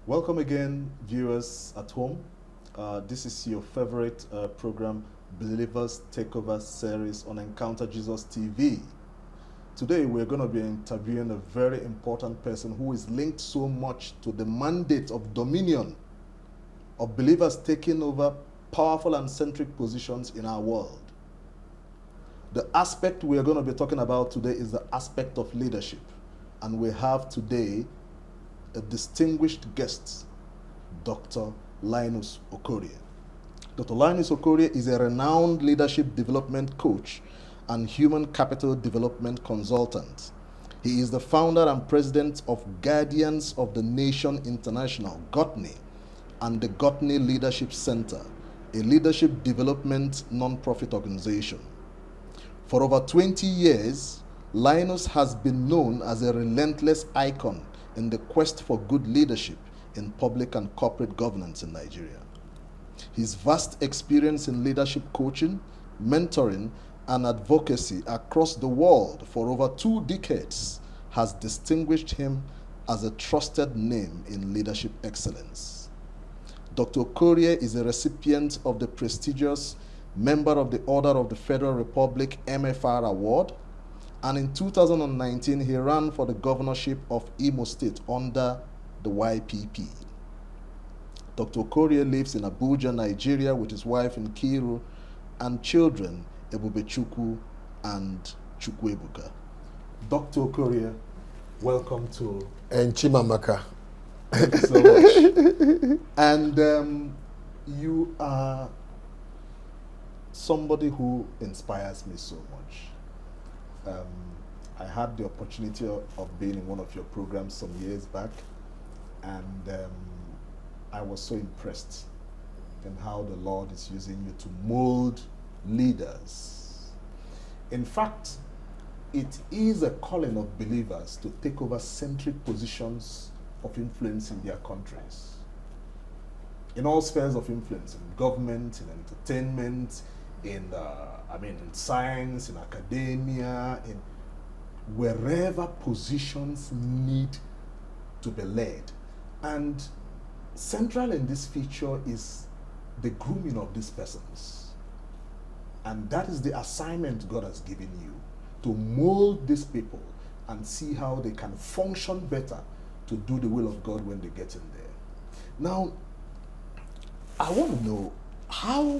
Welcome again, viewers at home. This is your favorite program, Believers Takeover series on Encounter Jesus TV. Today, we're going to be interviewing a very important person who is linked so much to the mandate of dominion of believers taking over powerful and centric positions in our world. The aspect we are going to be talking about today is the aspect of leadership. And we have today a distinguished guest, Dr. Linus Okorie. Dr. Linus Okorie is a renowned leadership development coach and human capital development consultant. He is the founder and president of Guardians of the Nation International, GOTNI, and the GOTNI Leadership Center, a leadership development non-profit organization. For over 20 years, Linus has been known as a relentless icon in the quest for good leadership in public and corporate governance in Nigeria. His vast experience in leadership coaching, mentoring, and advocacy across the world for over 2 decades has distinguished him as a trusted name in leadership excellence. Dr. Okorie is a recipient of the prestigious Member of the Order of the Federal Republic MFR Award, and in 2019 he ran for the governorship of Imo State under the YPP. Dr. Okorie lives in Abuja, Nigeria with his wife in Kiru and children Ebubechukwu and Chukwuebuka. Dr. Okorie, welcome to Chimamaka. Thank you so much. And you are somebody who inspires me so much. I had the opportunity of being in one of your programs some years back, and I was so impressed in how the Lord is using you to mold leaders. In fact, it is a calling of believers to take over centric positions of influence in their countries, in all spheres of influence, in government, in entertainment, in science, in academia, in wherever positions need to be led. And central in this feature is the grooming of these persons. And that is the assignment God has given you, to mold these people and see how they can function better to do the will of God when they get in there. Now, I want to know,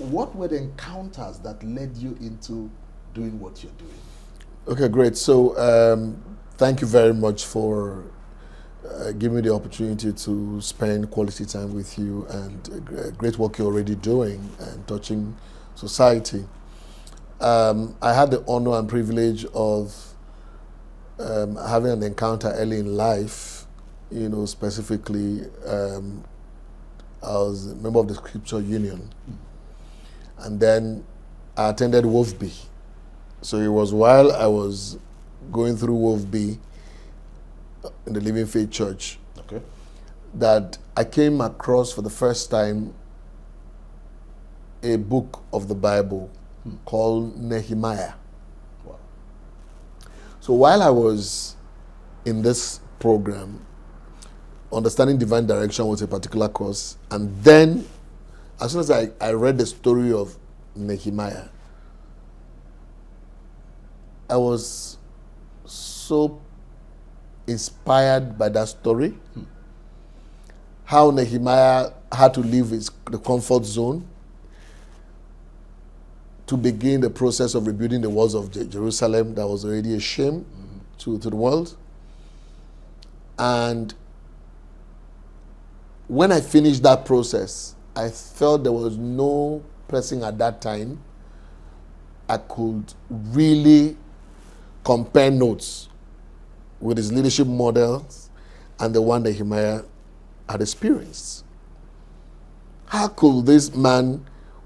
what were the encounters that led you into doing what you're doing? Okay, great. So thank you very much for giving me the opportunity to spend quality time with you, and great work you're already doing and touching society. I had the honor and privilege of having an encounter early in life, specifically I was a member of the Scripture Union. And then I attended WOFB. So it was while I was going through WOFB in the Living Faith Church, Okay. that I came across for the first time a book of the Bible called Nehemiah. Wow. So while I was in this program, Understanding Divine Direction was a particular course, and then as soon as I read the story of Nehemiah, I was so inspired by that story. How Nehemiah had to leave the comfort zone to begin the process of rebuilding the walls of Jerusalem that was already a shame to the world. And when I finished that process, I felt there was no person at that time I could really compare notes with his leadership models and the one that Nehemiah had experienced. How could this man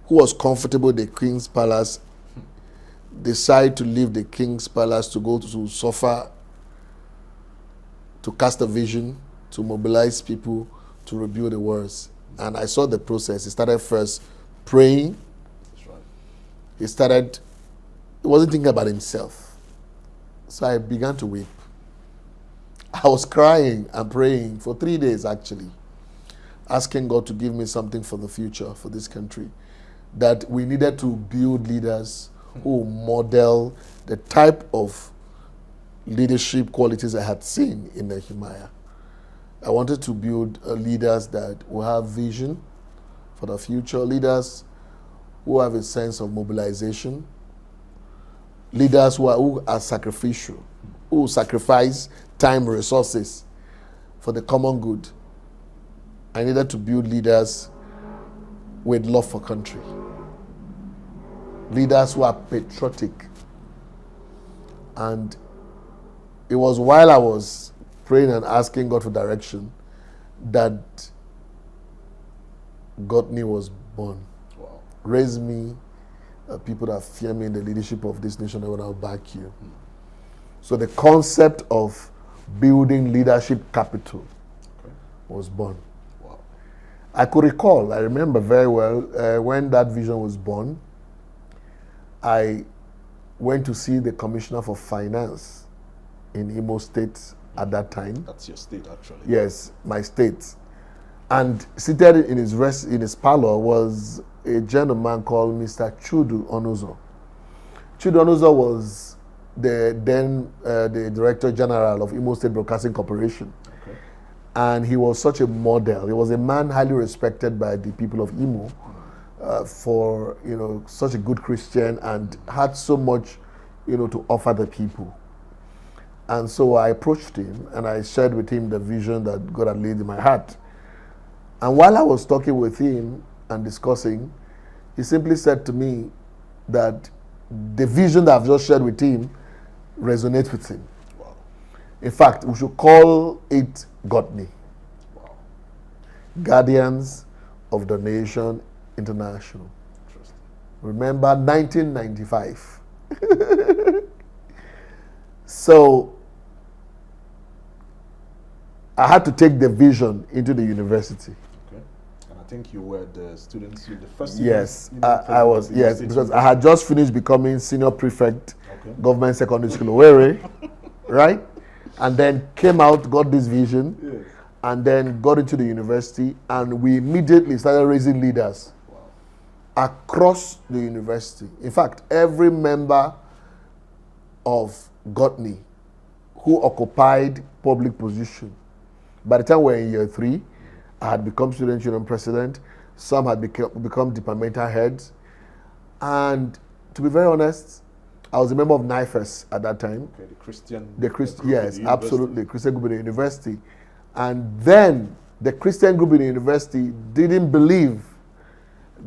who was comfortable in the king's palace decide to leave the king's palace to go to suffer, to cast a vision, to mobilize people, to rebuild the walls? And I saw the process. He started first praying. That's right. He wasn't thinking about himself. So I began to weep. I was crying and praying for 3 days actually. asking God to give me something for the future for this country, that we needed to build leaders who model the type of leadership qualities I had seen in Nehemiah. I wanted to build leaders that will have vision for the future, leaders who have a sense of mobilization, leaders who are sacrificial, who sacrifice time, resources for the common good. I needed to build leaders with love for country, leaders who are patriotic. And it was while I was praying and asking God for direction that Godney was born. Wow. Raise me people that fear me in the leadership of this nation, and I'll back you. So the concept of building leadership capital was born. Wow. I could recall, I remember very well, when that vision was born, I went to see the Commissioner for Finance in Imo State at that time. That's your state, actually. Yes, my state. And seated in his parlor was a gentleman called Mr. Chudu Onuzo. Chudu Onuzo was the Director General of Imo State Broadcasting Corporation. Okay. And he was such a model. He was a man highly respected by the people of Imo for, such a good Christian, and had so much, to offer the people. And so I approached him and I shared with him the vision that God had laid in my heart. And while I was talking with him and discussing, he simply said to me that the vision that I've just shared with him resonates with him. Wow. In fact, we should call it Godney. Wow. Guardians of the Nation International. Interesting. Remember 1995. So I had to take the vision into the university. Okay. And I think you were the students, the first students. Yes, I was, yes, because I had just finished becoming senior prefect, government secondary school, Okorie, right? And then came out, got this vision, Yes. and then got into the university, and we immediately started raising leaders across the university. In fact, every member of Godney who occupied public position, by the time we were in year 3, I had become student union president. Some had become departmental heads. And to be very honest, I was a member of NIFES at that time. Okay, the Christian. Yes, absolutely, Christian group in the university. And then the Christian group in the university didn't believe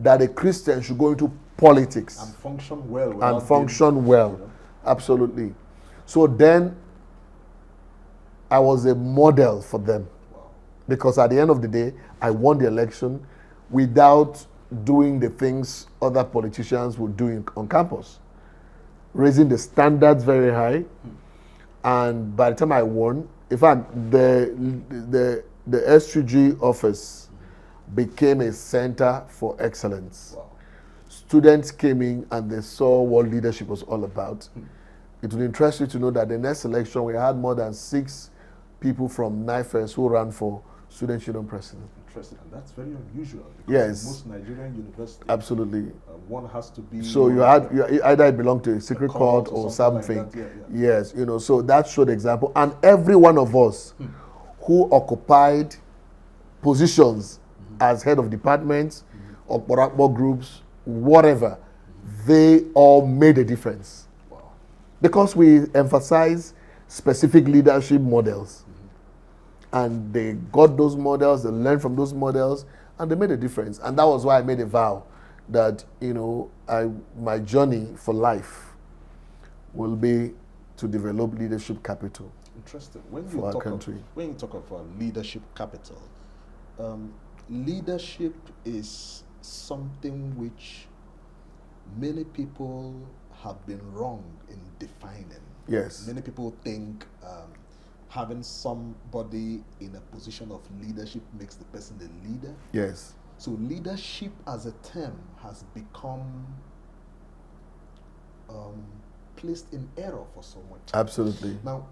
that a Christian should go into politics and function well. Absolutely. So then I was a model for them. Wow. Because at the end of the day, I won the election without doing the things other politicians would do on campus. Raising the standards very high. And by the time I won, in fact, the SUG office became a center for excellence. Wow. Students came in and they saw what leadership was all about. It would interest you to know that the next election we had more than 6 people from NIFES who ran for student union president. Interesting, and that's very unusual. Because Yes. in most Nigerian universities, Absolutely. One has to be. So you either belong to a secret court or something. Like that. Yes, so that showed example. And every one of us who occupied positions as head of departments or groups, whatever, they all made a difference. Wow. Because we emphasize specific leadership models. And they got those models, they learned from those models, and they made a difference. And that was why I made a vow that, my journey for life will be to develop leadership capital. Interesting. For our country. When you talk of leadership capital, leadership is something which many people have been wrong in defining. Yes. Many people think having somebody in a position of leadership makes the person a leader. Yes. So leadership as a term has become placed in error for so much. Absolutely. Now,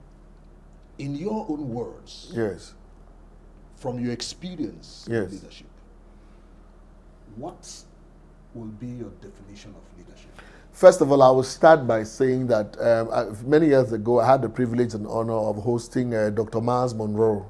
in your own words, yes, from your experience Yes. in leadership, what will be your definition of leadership? First of all, I will start by saying that many years ago, I had the privilege and honor of hosting Dr. Miles Monroe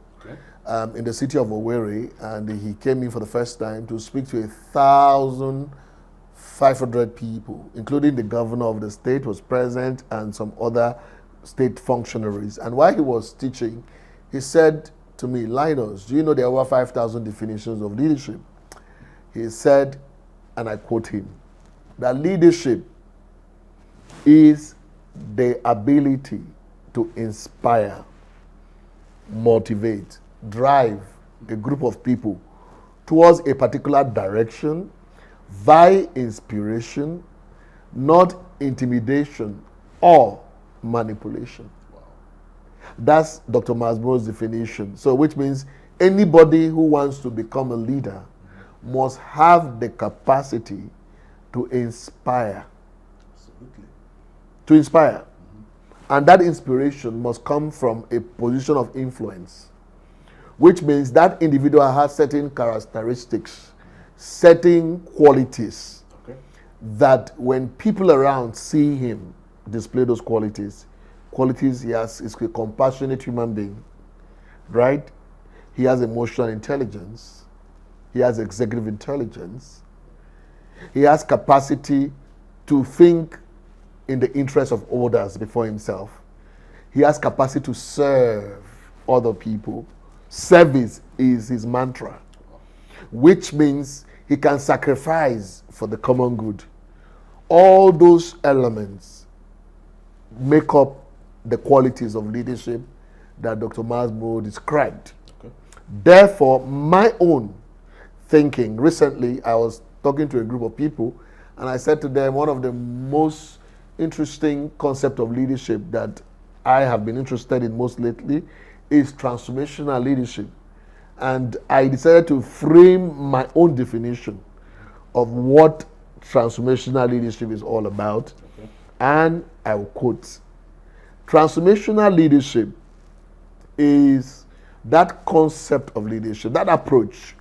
in the city of Okorie, and he came in for the first time to speak to 1,500 people, including the governor of the state was present and some other state functionaries. And while he was teaching, he said to me, Linus, do you know there are over 5,000 definitions of leadership? He said, and I quote him, that leadership is the ability to inspire, motivate, drive a group of people towards a particular direction via inspiration, not intimidation or manipulation. Wow. That's Dr. Masbro's definition. So, which means anybody who wants to become a leader must have the capacity to inspire. Absolutely. To inspire. And that inspiration must come from a position of influence, which means that individual has certain characteristics, certain qualities that when people around see him display those qualities he has is a compassionate human being, right? He has emotional intelligence, he has executive intelligence, he has capacity to think in the interest of others before himself. He has capacity to serve other people. Service is his mantra, which means he can sacrifice for the common good. All those elements make up the qualities of leadership that Dr. Masbro described. Okay. Therefore, my own thinking, recently I was talking to a group of people and I said to them, one of the most interesting concept of leadership that I have been interested in most lately is transformational leadership. And I decided to frame my own definition of what transformational leadership is all about. Okay. And I will quote, transformational leadership is that concept of leadership, that approach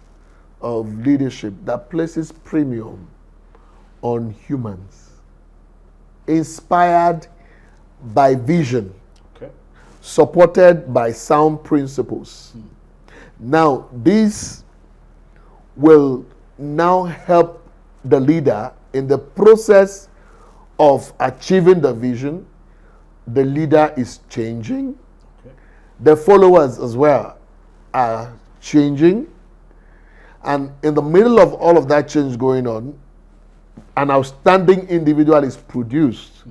of leadership that places premium on humans, inspired by vision, supported by sound principles. Now, this will now help the leader in the process of achieving the vision. The leader is changing. The followers as well are changing. And in the middle of all of that change going on, an outstanding individual is produced.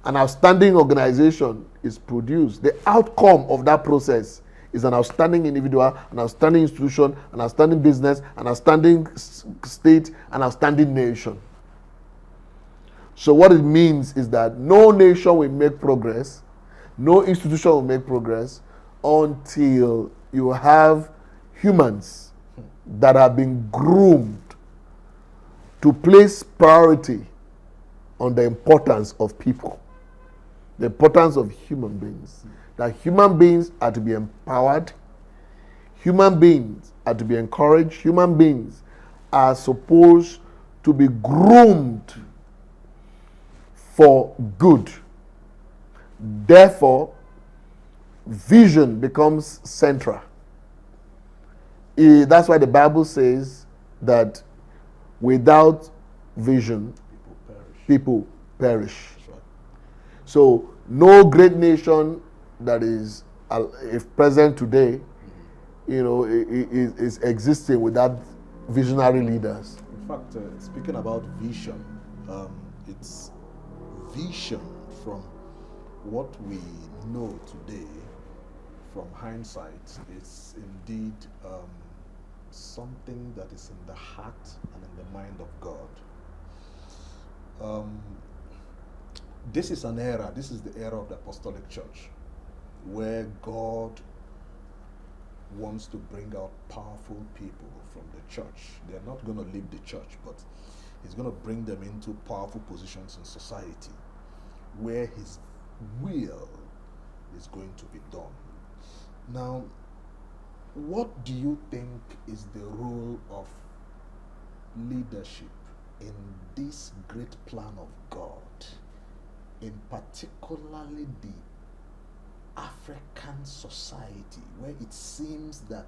An outstanding organization is produced. The outcome of that process is an outstanding individual, an outstanding institution, an outstanding business, an outstanding state, an outstanding nation. So what it means is that no nation will make progress, no institution will make progress until you have humans that have been groomed to place priority on the importance of people, the importance of human beings. That human beings are to be empowered, human beings are to be encouraged, human beings are supposed to be groomed for good. Therefore, vision becomes central. That's why the Bible says that without vision, people perish. Right. So, no great nation that is if present today, is existing without visionary leaders. In fact, speaking about vision, it's vision from what we know today, from hindsight, it's indeed something that is in the heart and in the mind of God. This is an era, this is the era of the apostolic church, where God wants to bring out powerful people from the church. They're not going to leave the church, but he's going to bring them into powerful positions in society where his will is going to be done. Now, What do you think is the role of leadership in this great plan of God, in particularly the African society, where it seems that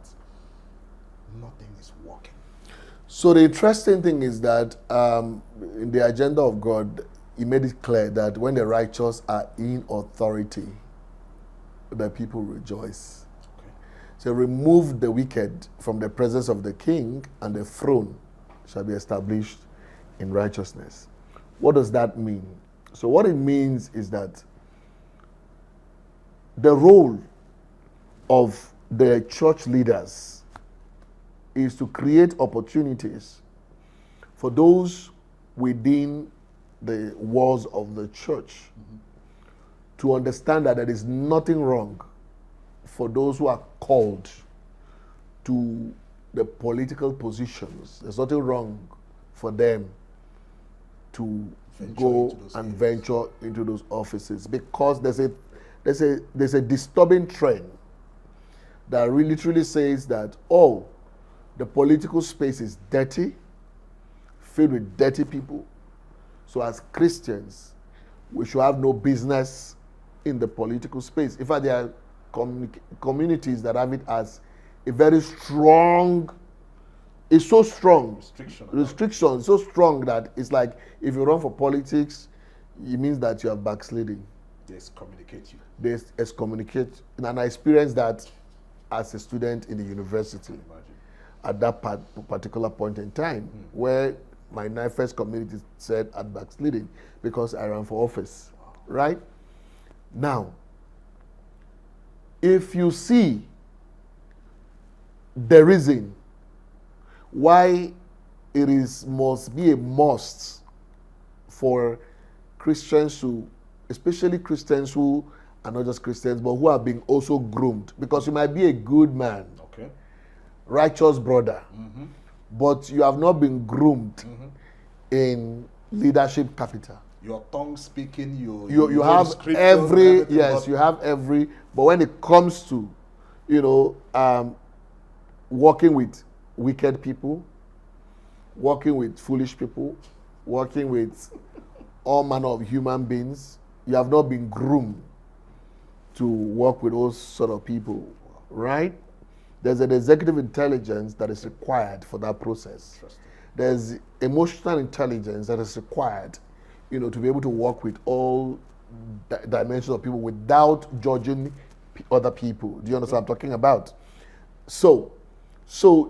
nothing is working? So the interesting thing is that in the agenda of God, He made it clear that when the righteous are in authority, the people rejoice. Okay. So remove the wicked from the presence of the king, and the throne shall be established in righteousness. What does that mean? So what it means is that the role of the church leaders is to create opportunities for those within the walls of the church to understand that there is nothing wrong for those who are called to the political positions. There's nothing wrong for them to go and venture into those offices, because there's a disturbing trend that really literally says that the political space is dirty, filled with dirty people. So as Christians, we should have no business in the political space. In fact, there are communities that have it as a very strong, it's so strong, restriction so strong that it's like if you run for politics, it means that you are backsliding. They excommunicate you. They excommunicate. And I experienced that as a student in the university at that particular point in time, where my first community said I'm backsliding because I ran for office. Wow. Right? Now, if you see the reason why it must be a must for Christians especially Christians who are not just Christians, but who are being also groomed, because you might be a good man, okay, righteous brother, but you have not been groomed in leadership capital. Your tongue speaking, you have every, yes, you have every, but when it comes to, working with wicked people, working with foolish people, working with all manner of human beings, you have not been groomed to work with those sort of people, right? There's an executive intelligence that is required for that process. There's emotional intelligence that is required, to be able to work with all dimensions of people without judging other people. Do you understand what I'm talking about? So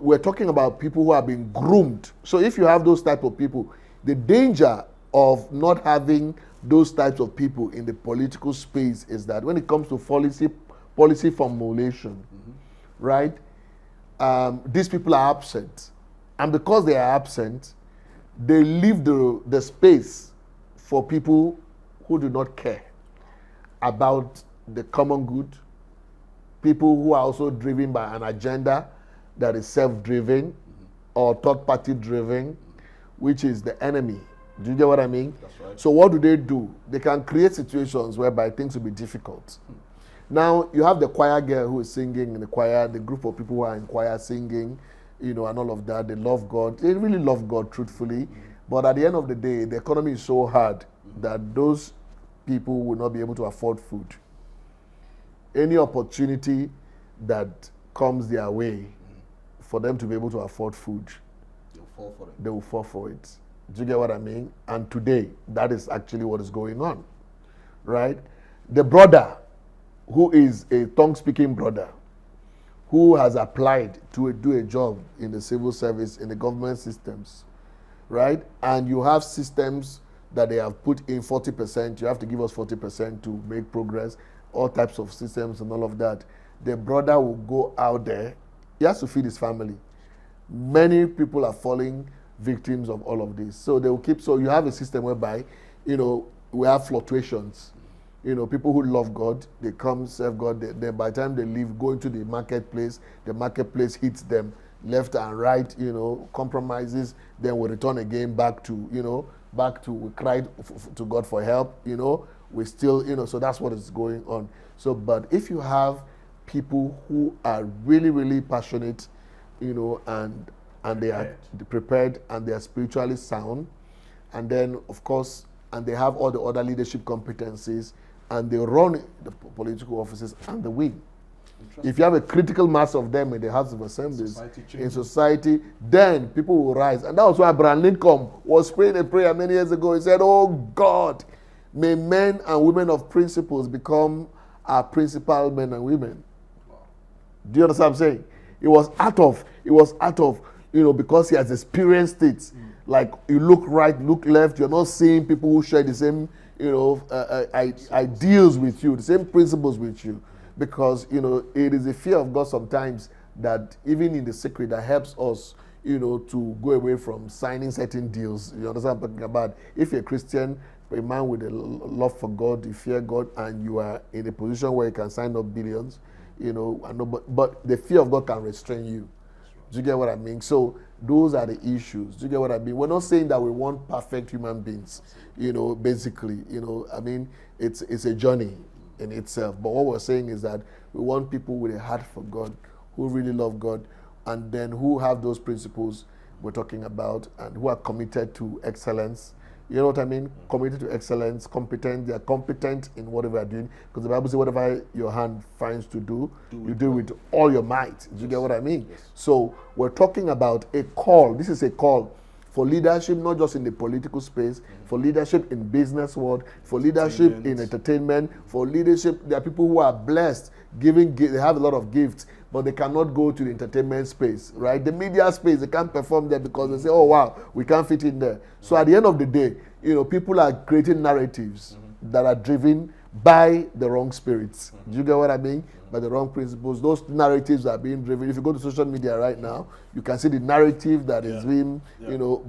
we're talking about people who are being groomed. So if you have those type of people, the danger of not having those types of people in the political space is that when it comes to policy formulation, right, these people are absent. And because they are absent, they leave the space for people who do not care about the common good, people who are also driven by an agenda that is self-driven or third-party driven, which is the enemy. Do you get what I mean? That's right. So what do? They can create situations whereby things will be difficult. Now, you have the choir girl who is singing in the choir, the group of people who are in choir singing, and all of that. They love God. They really love God, truthfully. But at the end of the day, the economy is so hard that those people will not be able to afford food. Any opportunity that comes their way for them to be able to afford food, they will fall for it. Do you get what I mean? And today, that is actually what is going on, right? The brother who is a tongue-speaking brother, who has applied to do a job in the civil service, in the government systems, right? And you have systems that they have put in 40%, you have to give us 40% to make progress, all types of systems and all of that. The brother will go out there, he has to feed his family. Many people are falling victims of all of this. So they will so you have a system whereby, we have fluctuations. People who love God, they come serve God, they by the time they leave, go into the marketplace hits them left and right, compromises, then we return again back to, we cried to God for help, we still, so that's what is going on. So, but if you have people who are really, really passionate, and they are prepared and they are spiritually sound, and then of course, and they have all the other leadership competencies, and they run the political offices and the win. If you have a critical mass of them in the House of Assemblies, in society, then people will rise. And that was why Abraham Lincoln was praying a prayer many years ago. He said, "Oh God, may men and women of principles become our principal men and women." Wow. Do you understand what I'm saying? It was out of, because he has experienced it. Like, you look right, look left, you're not seeing people who share the same, ideals with you, the same principles with you. Because, it is a fear of God sometimes that even in the secret that helps us, to go away from signing certain deals. You understand what I'm talking about? If you're a Christian, a man with a love for God, you fear God, and you are in a position where you can sign up billions, but the fear of God can restrain you. Do you get what I mean? So those are the issues. Do you get what I mean? We're not saying that we want perfect human beings, basically. It's a journey in itself. But what we're saying is that we want people with a heart for God, who really love God, and then who have those principles we're talking about, and who are committed to excellence. You know what I mean? Committed to excellence, competent. They are competent in whatever they're doing. Because the Bible says, whatever your hand finds to do, you do with all your might. Do you get what I mean? Yes. So we're talking about a call. This is a call for leadership, not just in the political space, for leadership in business world, for leadership in entertainment, for leadership. There are people who are blessed, they have a lot of gifts, but they cannot go to the entertainment space, right? The media space, they can't perform there because they say, "Oh wow, we can't fit in there." So at the end of the day, people are creating narratives that are driven by the wrong spirits. Do you get what I mean? By the wrong principles. Those narratives are being driven. If you go to social media right now, you can see the narrative that is being,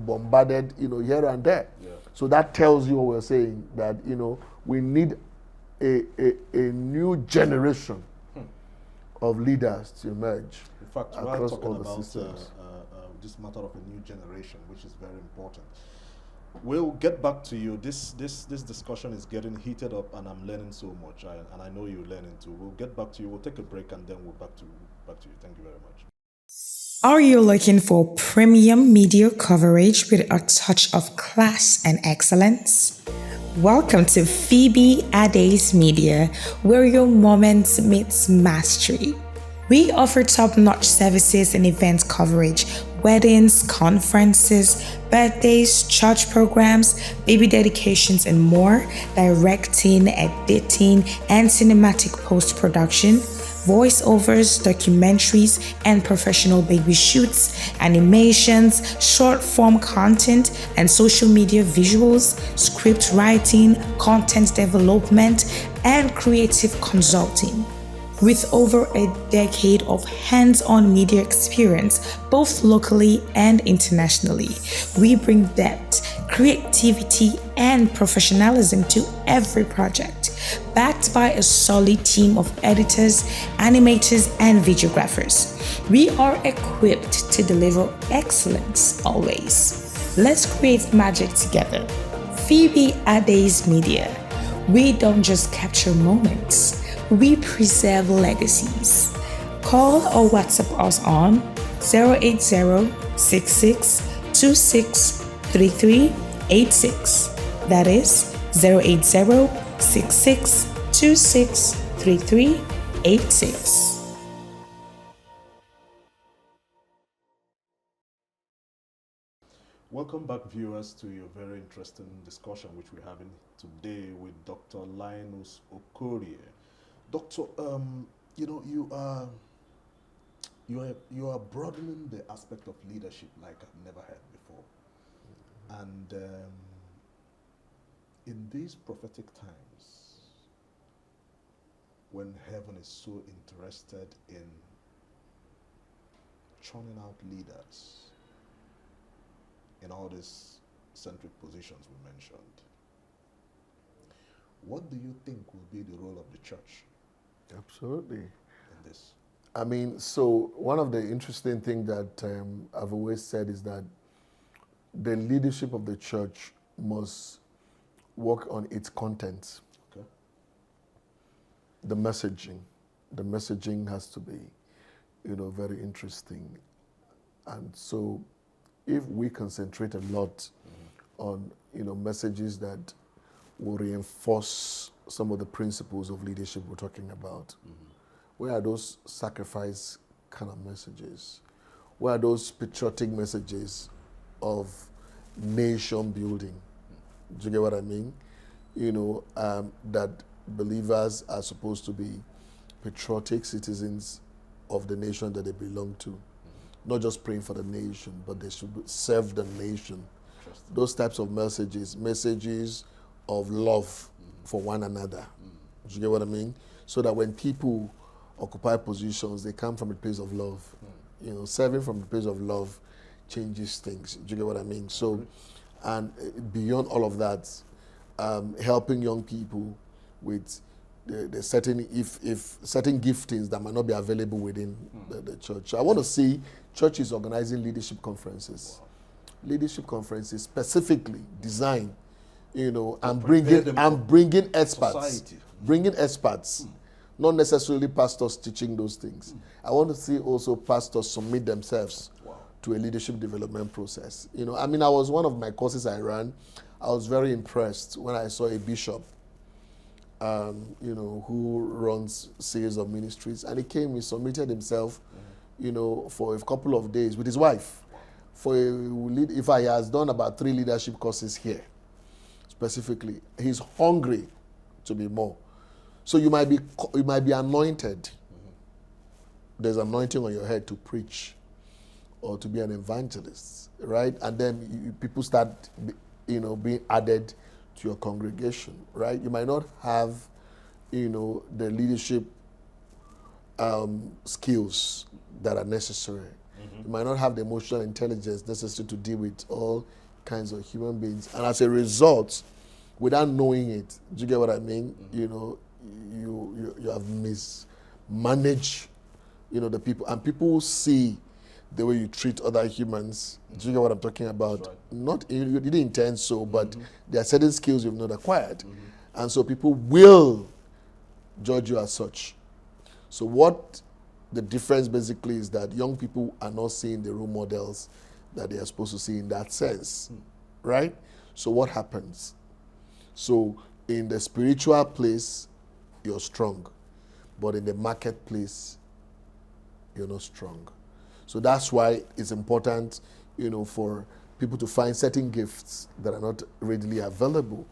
bombarded, here and there. Yeah. So that tells you what we're saying, that, we need a new generation of leaders to emerge. In fact, across talking all the about systems. this matter of a new generation, which is very important. We'll get back to you. This discussion is getting heated up, and I'm learning so much, and I know you're learning too. We'll get back to you. We'll take a break, and then we'll back to you. Thank you very much. Are you looking for premium media coverage with a touch of class and excellence? Welcome to Phoebe Ade's Media, where your moments meets mastery. We offer top-notch services and event coverage, weddings, conferences, birthdays, church programs, baby dedications, and more, directing, editing, and cinematic post-production, voiceovers, documentaries, and professional baby shoots, animations, short-form content, and social media visuals, script writing, content development, and creative consulting. With over a decade of hands-on media experience, both locally and internationally, we bring depth, creativity, and professionalism to every project, backed by a solid team of editors, animators, and videographers. We are equipped to deliver excellence always. Let's create magic together. Phoebe Ade's Media. We don't just capture moments, we preserve legacies. Call or WhatsApp us on 080-6626-3386. That is 080-6626-3386. Welcome back, viewers, to your very interesting discussion which we're having today with Dr. Linus Okorie. Doctor, you are broadening the aspect of leadership like I've never heard before. And in these prophetic times, when heaven is so interested in churning out leaders in all these centric positions we mentioned, what do you think will be the role of the church? Absolutely. In this? I mean, so one of the interesting things that I've always said is that the leadership of the church must work on its content, okay, the messaging, the messaging has to be, very interesting. And so if we concentrate a lot on, messages that will reinforce some of the principles of leadership we're talking about, where are those sacrifice kind of messages? Where are those patriotic messages of nation building? Do you get what I mean? That believers are supposed to be patriotic citizens of the nation that they belong to. Not just praying for the nation, but they should serve the nation. Those types of messages of love for one another. Do you get what I mean? So that when people occupy positions, they come from a place of love. Serving from a place of love changes things. Do you get what I mean? So, and beyond all of that, helping young people with the certain certain giftings that might not be available within the church. I want to see churches organizing leadership conferences. Leadership conferences specifically designed, and bringing experts. Society. Bringing experts. Not necessarily pastors teaching those things. I want to see also pastors submit themselves to a leadership development process. I was one of my courses I ran. I was very impressed when I saw a bishop, who runs series of ministries, and he submitted himself, for a couple of days with his wife. If he has done about 3 leadership courses here, specifically, he's hungry to be more. So you might be anointed. There's anointing on your head to preach or to be an evangelist, right? And then people start, being added to your congregation, right? You might not have, the leadership skills that are necessary. You might not have the emotional intelligence necessary to deal with all kinds of human beings. And as a result, without knowing it, do you get what I mean? You have mismanaged, the people, and people see the way you treat other humans. Do you get what I'm talking about? Right. Not you didn't intend so, but there are certain skills you've not acquired, and so people will judge you as such. So what the difference basically is that young people are not seeing the role models that they are supposed to see in that sense, right? So what happens? So in the spiritual place, you're strong, but in the marketplace, you're not strong. So that's why it's important, for people to find certain gifts that are not readily available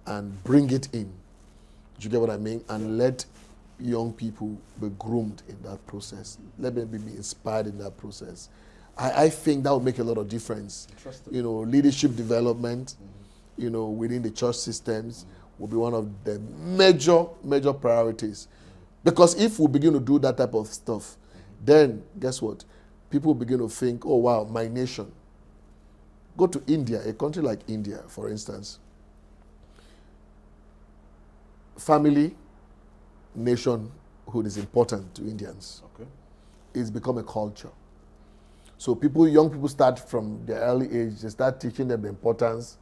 and bring it in. Do you get what I mean? And let young people be groomed in that process. Let them be inspired in that process. I think that would make a lot of difference. Leadership development, within the church systems will be one of the major priorities. Because if we begin to do that type of stuff, then guess what? People begin to think, oh wow, my nation. Go to India, a country like India, for instance. Family, nationhood is important to Indians. Okay. It's become a culture. So young people start from their early age, they start teaching them the importance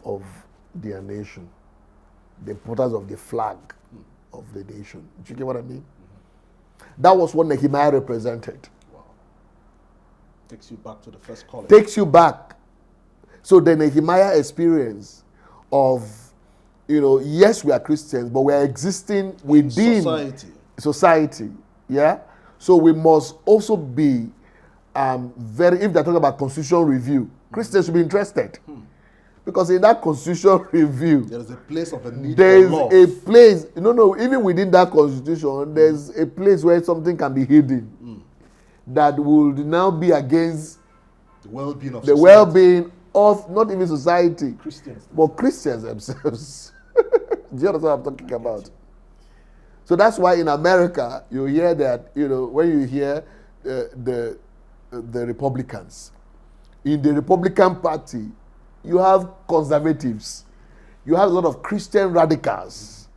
of their nation, the importance of the flag of the nation. Do you get what I mean? That was what Nehemiah represented. Wow. Takes you back to the first calling. Takes you back. So the Nehemiah experience of, yes, we are Christians, but we are existing within society. Yeah? So we must also be if they're talking about constitutional review, Christians should be interested. Because in that constitutional review, there is a place of a need there's for love. a place, even within that constitution, there's a place where something can be hidden that would now be against the well-being of the well-being of not even society, Christians, but Christians themselves. Do you understand what I'm talking about? So that's why in America, you hear that, when you hear the Republicans, in the Republican Party, you have conservatives, you have a lot of Christian radicals,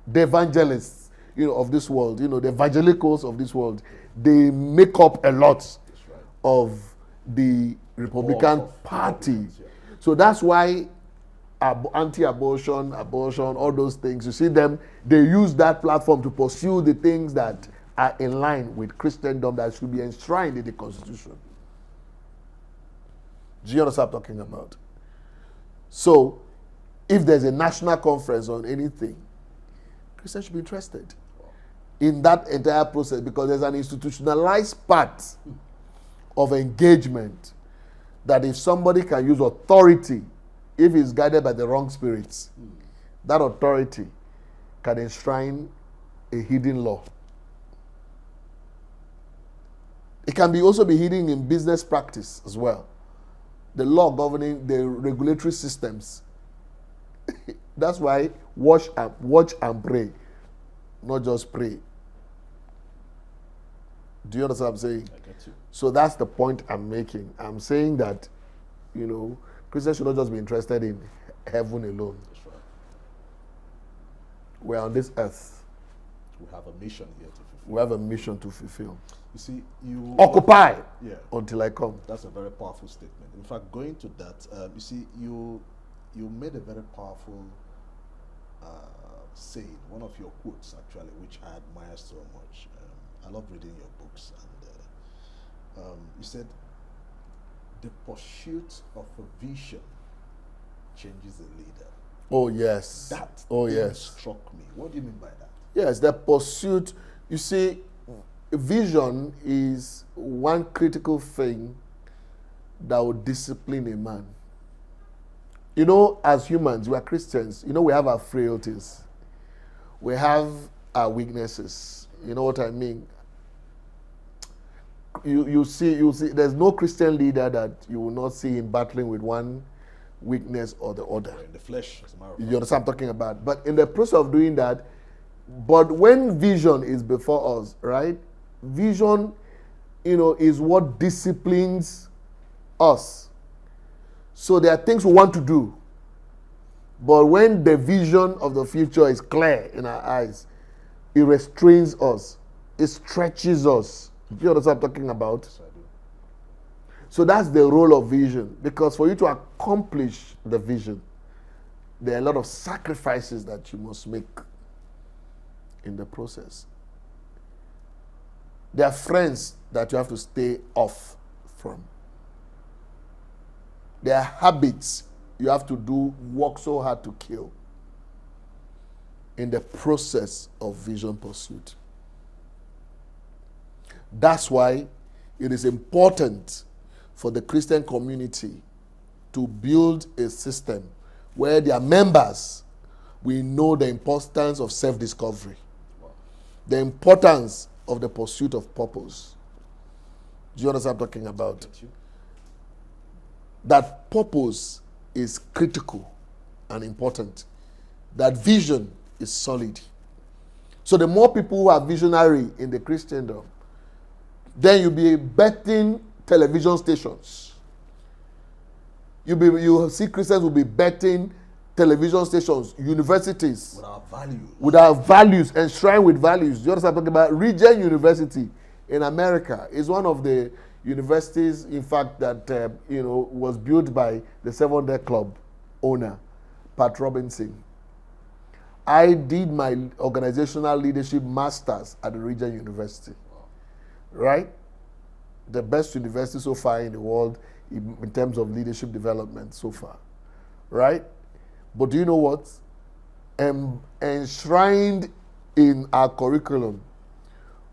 the evangelists, of this world, the evangelicals of this world. They make up a lot of the Republican Party. So that's why anti-abortion, abortion, all those things. You see them, they use that platform to pursue the things that are in line with Christendom that should be enshrined in the Constitution. Do you understand what I'm talking about? So, if there's a national conference on anything, Christians should be interested in that entire process, because there's an institutionalized part of engagement that if somebody can use authority, if it's guided by the wrong spirits, that authority can enshrine a hidden law. It can also be hidden in business practice as well. The law governing the regulatory systems. That's why watch and pray, not just pray. Do you understand what I'm saying? I get you. So that's the point I'm making. I'm saying that, Christians should not just be interested in heaven alone. That's right. We're on this earth. We have a mission here to fulfill. We have a mission to fulfill. You see, you Occupy until I come. That's a very powerful statement. In fact, going to that, you see, you made a very powerful saying, one of your quotes actually, which I admire so much. I love reading your books, and you said, "The pursuit of a vision changes a leader." Oh yes. That yes. struck me. What do you mean by that? Yes, the pursuit. You see, vision is one critical thing that will discipline a man. As humans, we are Christians. We have our frailties. We have our weaknesses. You know what I mean? You see, there's no Christian leader that you will not see him battling with one weakness or the other. In the flesh, as a matter of You fact. understand what I'm talking about? But in the process of doing that, but when vision is before us, right? Vision, is what disciplines us. So there are things we want to do. But when the vision of the future is clear in our eyes, it restrains us. It stretches us. Do you understand what I'm talking about? Yes, I do. So that's the role of vision. Because for you to accomplish the vision, there are a lot of sacrifices that you must make in the process. There are friends that you have to stay off from. There are habits you have to work so hard to kill in the process of vision pursuit. That's why it is important for the Christian community to build a system where their members will know the importance of self-discovery, the importance of the pursuit of purpose. Do you understand what I'm talking about? That purpose is critical and important. That vision is solid. So the more people who are visionary in the Christendom, then you'll be betting television stations. You see Christians will be betting television stations, universities. With our values. With our values, enshrined with values. Do you understand what I'm talking about? Regent University in America is one of the universities, in fact, that was built by the Seven Day Club owner, Pat Robinson. I did my organizational leadership masters at the Regent University. Right? The best university so far in the world in terms of leadership development so far. Right? But do you know what? Enshrined in our curriculum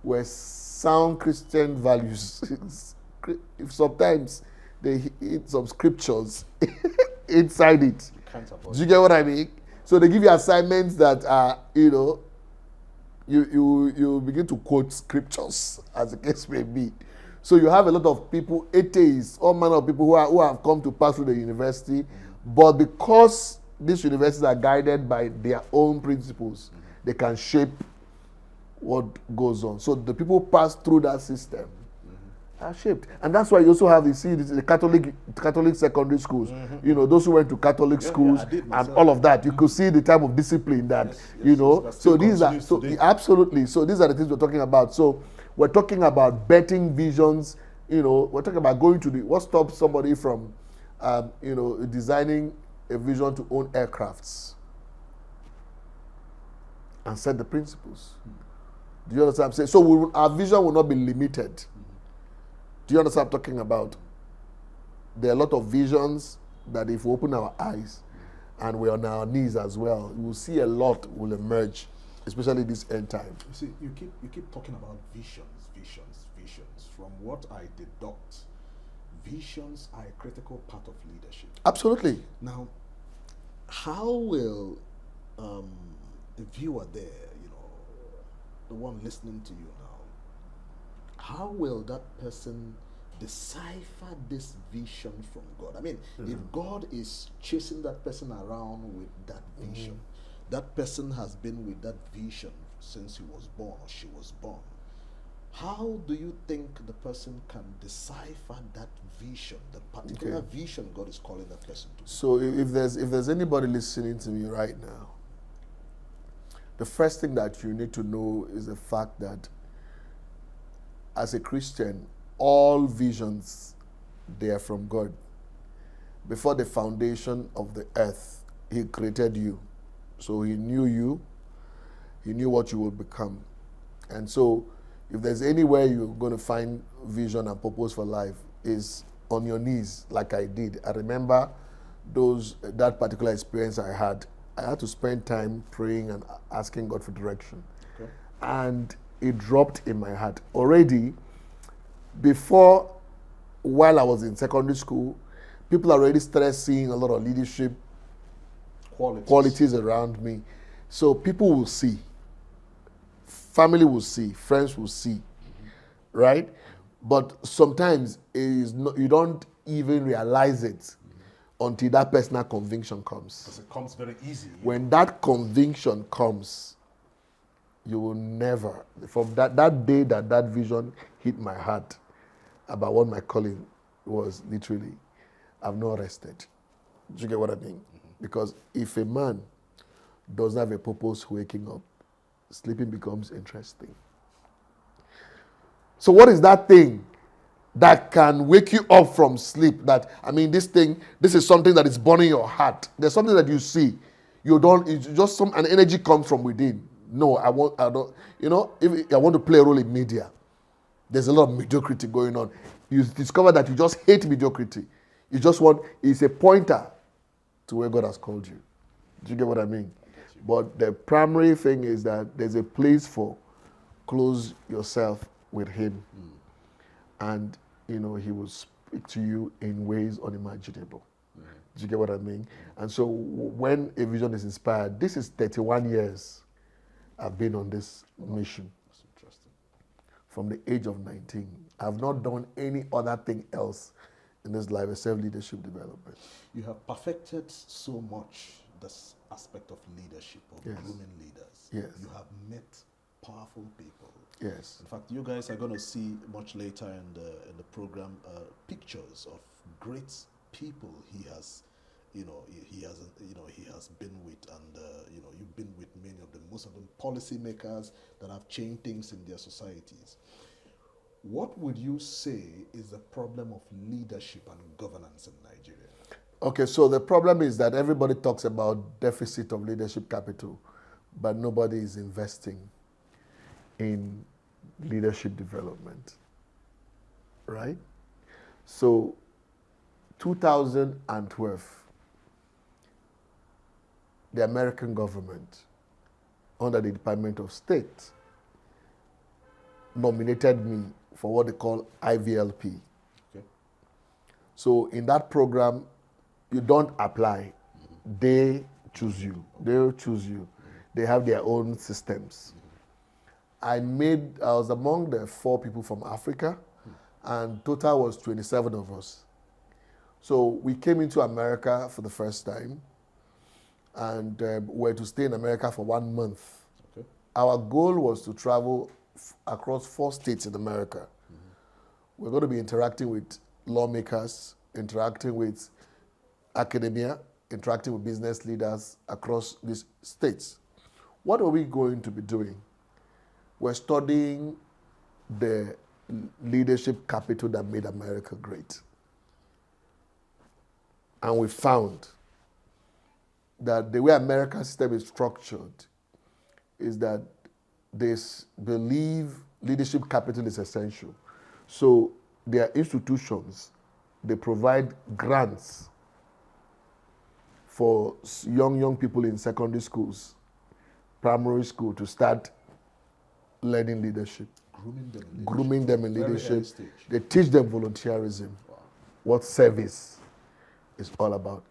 were sound Christian values. Sometimes they hit some scriptures inside it. Do you get what I mean? So they give you assignments that are, you begin to quote scriptures, as the case may be. So you have a lot of people, atheists, all manner of people who have come to pass through the university, but because these universities are guided by their own principles, they can shape what goes on. So the people pass through that system are shaped. And that's why you also have, the Catholic secondary schools. Those who went to Catholic schools and all of that. You could see the type of discipline that, So these are, absolutely. So these are the things we're talking about. So we're talking about betting visions. We're talking about going to what stops somebody from, designing a vision to own aircrafts and set the principles. Do you understand what I'm saying? So our vision will not be limited. Do you understand what I'm talking about? There are a lot of visions that if we open our eyes and we're on our knees as well, you will see a lot will emerge, especially this end time. You see, you keep talking about visions. From what I deduct, visions are a critical part of leadership. Absolutely. Now, how will the viewer there, the one listening to you now, how will that person decipher this vision from God? I mean, if God is chasing that person around with that vision, that person has been with that vision since he was born or she was born, how do you think the person can decipher that vision, the particular vision God is calling that person to? So if there's anybody listening to me right now, the first thing that you need to know is the fact that as a Christian, all visions, they are from God. Before the foundation of the earth, He created you. So He knew you. He knew what you would become. And so if there's anywhere you're going to find vision and purpose for life, is on your knees, like I did. I remember that particular experience I had to spend time praying and asking God for direction. Okay. And it dropped in my heart. Already, while I was in secondary school, people already started seeing a lot of leadership qualities around me. So people will see. Family will see, friends will see, right? But sometimes you don't even realize it until that personal conviction comes. Because it comes very easy. When that conviction comes, you will never, from that day that vision hit my heart about what my calling was, literally, I've not rested. Do you get what I mean? Because if a man doesn't have a purpose waking up, sleeping becomes interesting. So what is that thing that can wake you up from sleep? This is something that is burning your heart. There's something that you see. It's just an energy comes from within. No, if I want to play a role in media, there's a lot of mediocrity going on. You discover that you just hate mediocrity. It's a pointer to where God has called you. Do you get what I mean? But the primary thing is that there's a place for close yourself with Him. And, He will speak to you in ways unimaginable. Do you get what I mean? And so when a vision is inspired, this is 31 years I've been on this mission. That's interesting. From the age of 19. I've not done any other thing else in this life except leadership development. You have perfected so much this aspect of leadership, of grooming leaders. Yes. You have met powerful people. Yes. In fact, you guys are going to see much later in the program pictures of great people he has been with, and you've been with most of them policymakers that have changed things in their societies. What would you say is the problem of leadership and governance in Nigeria? Okay, so the problem is that everybody talks about deficit of leadership capital, but nobody is investing in leadership development, right? So 2012, the American government, under the Department of State, nominated me for what they call IVLP. Okay. So in that program, you don't apply. They choose you. They'll choose you. They have their own systems. I was among the 4 people from Africa, and total was 27 of us. So we came into America for the first time, and were to stay in America for 1 month. Okay. Our goal was to travel across 4 states in America. We're going to be interacting with lawmakers, interacting with academia, interacting with business leaders across these states. What are we going to be doing? We're studying the leadership capital that made America great. And we found that the way American system is structured is that they believe leadership capital is essential. So their institutions, they provide grants for young people in secondary schools, primary school, to start learning leadership. Grooming them in leadership. They teach them volunteerism, what service is all about.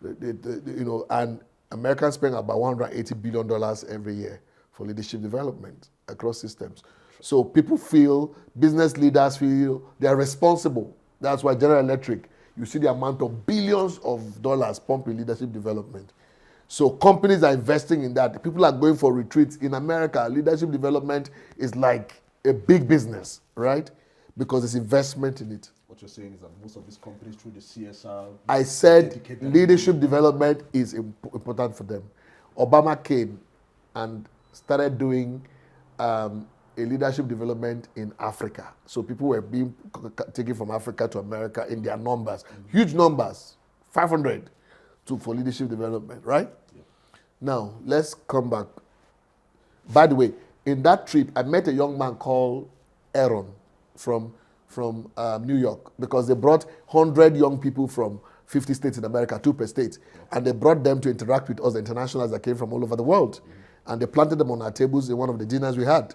And Americans spend about $180 billion every year for leadership development across systems. So people feel, business leaders feel they are responsible. That's why General Electric, you see the amount of billions of dollars pumped in leadership development. So companies are investing in that. People are going for retreats. In America, leadership development is like a big business, right? Because there's investment in it. What you're saying is that most of these companies through the CSR... I said leadership development is important for them. Obama came and started doing a leadership development in Africa. So people were being taken from Africa to America in their numbers. Huge numbers, 500 for leadership development, right? Yeah. Now, let's come back. By the way, in that trip, I met a young man called Aaron from New York, because they brought 100 young people from 50 states in America, 2 per state, and they brought them to interact with us, the internationals that came from all over the world. And they planted them on our tables in one of the dinners we had.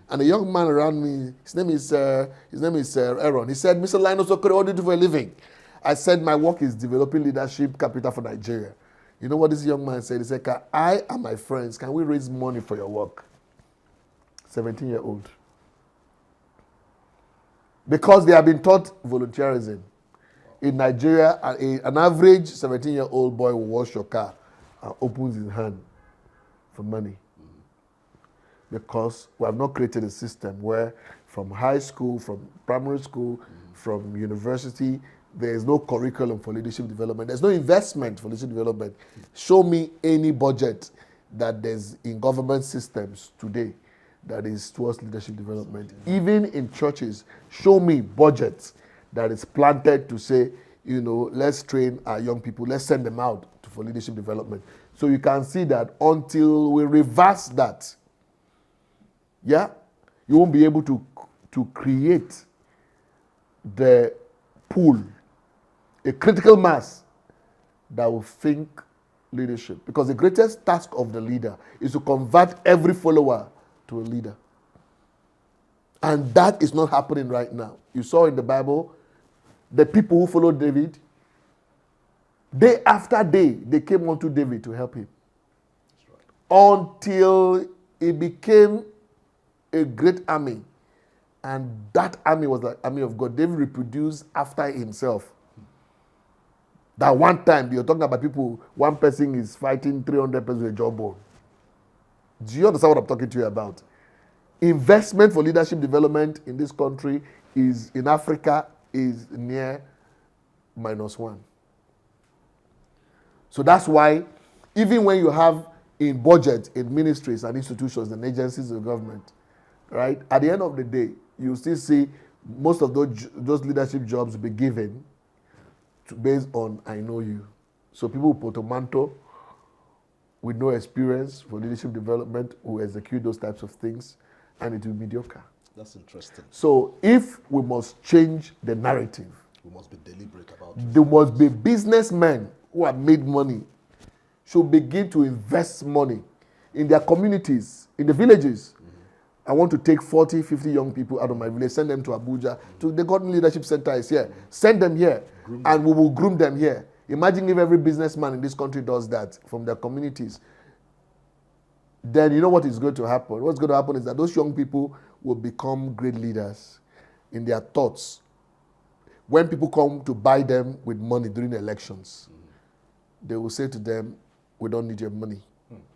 And a young man around me, his name is Aaron. He said, "Mr. Linus, Okorie, what do you do for a living?" I said, "My work is developing leadership capital for Nigeria." You know what this young man said? He said, "I and my friends, can we raise money for your work?" 17-year-old. Because they have been taught volunteerism. In Nigeria, an average 17-year-old boy will wash your car and opens his hand for money. Because we have not created a system where from high school, from primary school, from university, there is no curriculum for leadership development. There's no investment for leadership development. Show me any budget that there's in government systems today that is towards leadership development. Even in churches, show me budgets that is planted to say, let's train our young people, let's send them out for leadership development. So you can see that until we reverse that, you won't be able to create the pool, a critical mass that will think leadership. Because the greatest task of the leader is to convert every follower to a leader. And that is not happening right now. You saw in the Bible, the people who followed David, day after day, they came unto David to help him. That's right. Until it became a great army. And that army was the army of God. David reproduced after himself. That one time, you're talking about people, one person is fighting 300 persons with a jawbone. Do you understand what I'm talking to you about? Investment for leadership development in this country in Africa is near -1. So that's why, even when you have in budget, in ministries and institutions and agencies of government, right, at the end of the day, you still see most of those leadership jobs be given based on I know you. So people put a mantle with no experience for leadership development who execute those types of things, and it will be mediocre. That's interesting. So if we must change the narrative, we must be deliberate about it. There must be businessmen who have made money should begin to invest money in their communities, in the villages. I want to take 40, 50 young people out of my village, send them to Abuja, to the Golden Leadership Center is here. Send them here, and we will groom them here. Imagine if every businessman in this country does that from their communities. Then you know what is going to happen? What's going to happen is that those young people will become great leaders in their thoughts. When people come to buy them with money during the elections, they will say to them, "We don't need your money.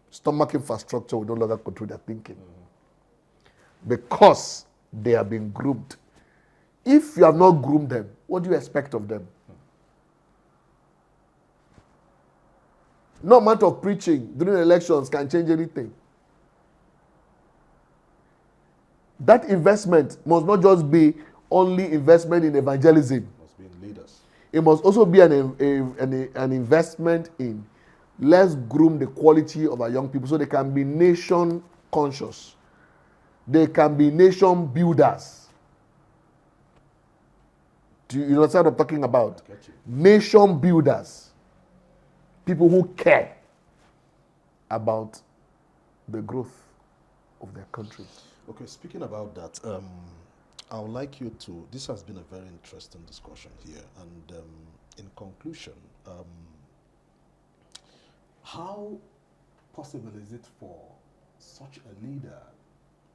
Stomach infrastructure will no longer control their thinking." Because they have been groomed. If you have not groomed them, what do you expect of them? No amount of preaching during elections can change anything. That investment must not just be only investment in evangelism. It must be in leaders. It must also be an investment in Let's groom the quality of our young people so they can be nation conscious. They can be nation builders. Do you understand what I'm talking about? Nation builders. People who care about the growth of their country. Okay, speaking about that, I would like you to, this has been a very interesting discussion here, and in conclusion, how possible is it for such a leader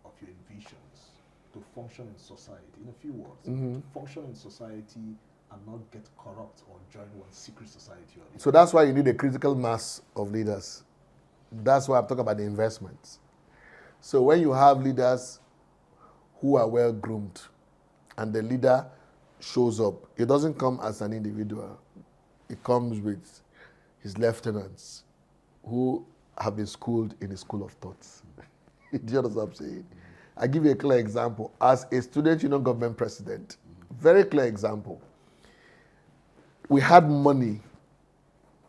of your envisions to function in society, in a few words, to function in society and not get corrupt or join one secret society or the So that's why you need a critical mass of leaders. That's why I'm talking about the investments. So when you have leaders who are well groomed and the leader shows up, it doesn't come as an individual. It comes with his lieutenants who have been schooled in a school of thoughts. Do you understand what I'm saying? I give you a clear example. As a student union government president, very clear example. We had money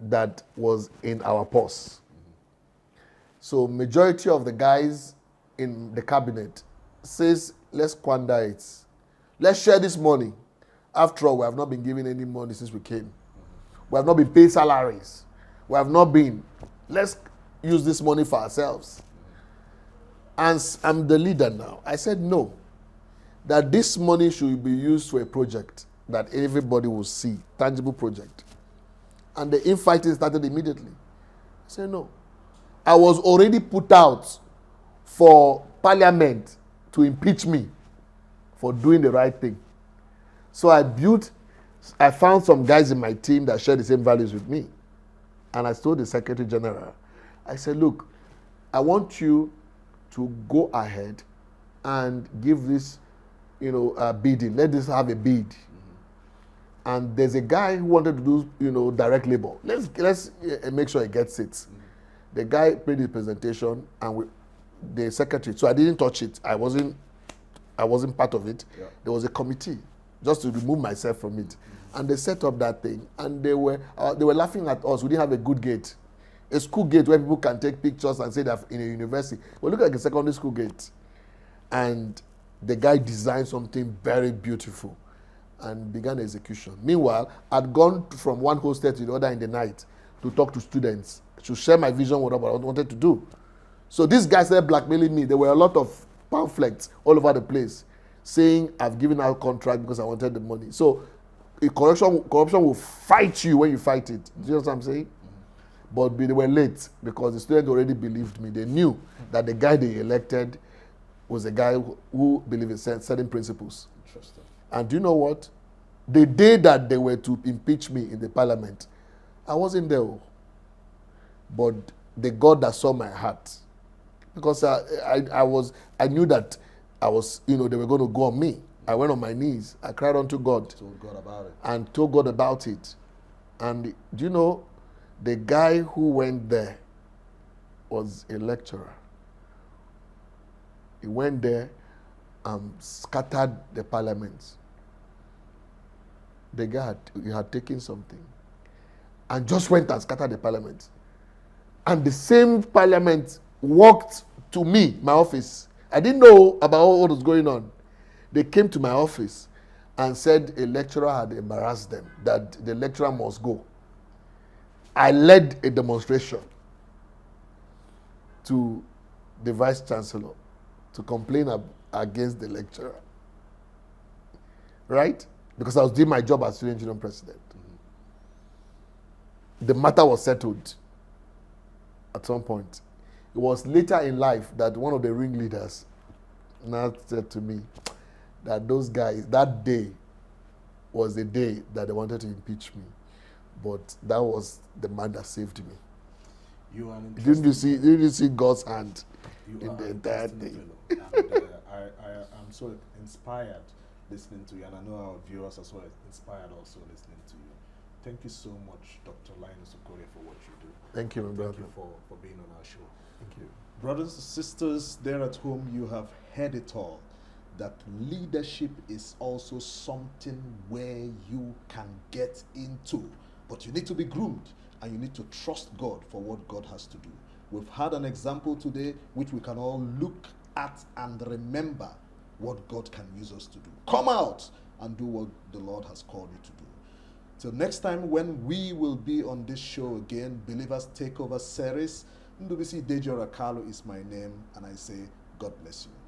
that was in our purse. So majority of the guys in the cabinet says, let's squander it. Let's share this money. After all, we have not been given any money since we came. We have not been paid salaries. We have not been. Let's use this money for ourselves. And I'm the leader now. I said no. That this money should be used for a project that everybody will see, tangible project. And the infighting started immediately. I said no. I was already put out for parliament to impeach me for doing the right thing. So I found some guys in my team that share the same values with me. And I told the Secretary General, I said, look, I want you to go ahead and give this, bidding. Let this have a bid. And there's a guy who wanted to do, direct labor. Let's make sure he gets it. The guy made his presentation, and the secretary. So I didn't touch it. I wasn't part of it. Yeah. There was a committee just to remove myself from it, and they set up that thing. And they were laughing at us. We didn't have a good gate, a school gate where people can take pictures and say they're in a university. Well, look like a secondary school gate. And the guy designed something very beautiful and began execution. Meanwhile, I'd gone from one hostel to the other in the night to talk to students, to share my vision, what I wanted to do. So these guys started blackmailing me. There were a lot of pamphlets all over the place saying I've given out contract because I wanted the money. So corruption will fight you when you fight it. Do you know what I'm saying? But they were late because the students already believed me. They knew that the guy they elected was a guy who believed in certain principles. Interesting. And do you know what? The day that they were to impeach me in the parliament, I wasn't there. But the God that saw my heart, because I knew that I was, they were going to go on me. I went on my knees. I cried unto God. Told God about it. And told God about it. And do you know, the guy who went there was a lecturer. He went there and scattered the parliament. The guy had taken something and just went and scattered the parliament. And the same parliament walked to me, my office. I didn't know about what was going on. They came to my office and said a lecturer had embarrassed them, that the lecturer must go. I led a demonstration to the vice chancellor to complain against the lecturer. Right? Because I was doing my job as student union president. The matter was settled at some point. It was later in life that one of the ringleaders now said to me that those guys, that day was the day that they wanted to impeach me. But that was the man that saved me. You are an Didn't you see God's hand in the entire thing? And, I'm so inspired listening to you, and I know our viewers as well inspired also listening to you. Thank you so much, Dr. Linus Okorie, for what you do. Thank you, my brother. Thank you for being on our show. Thank you. Brothers and sisters there at home, you have heard it all. That leadership is also something where you can get into But you need to be groomed, and you need to trust God for what God has to do. We've had an example today which we can all look at and remember what God can use us to do. Come out and do what the Lord has called you to do. Till next time, when we will be on this show again, Believers Takeover series, Ndubisi Dejo Rakalo is my name, and I say, God bless you.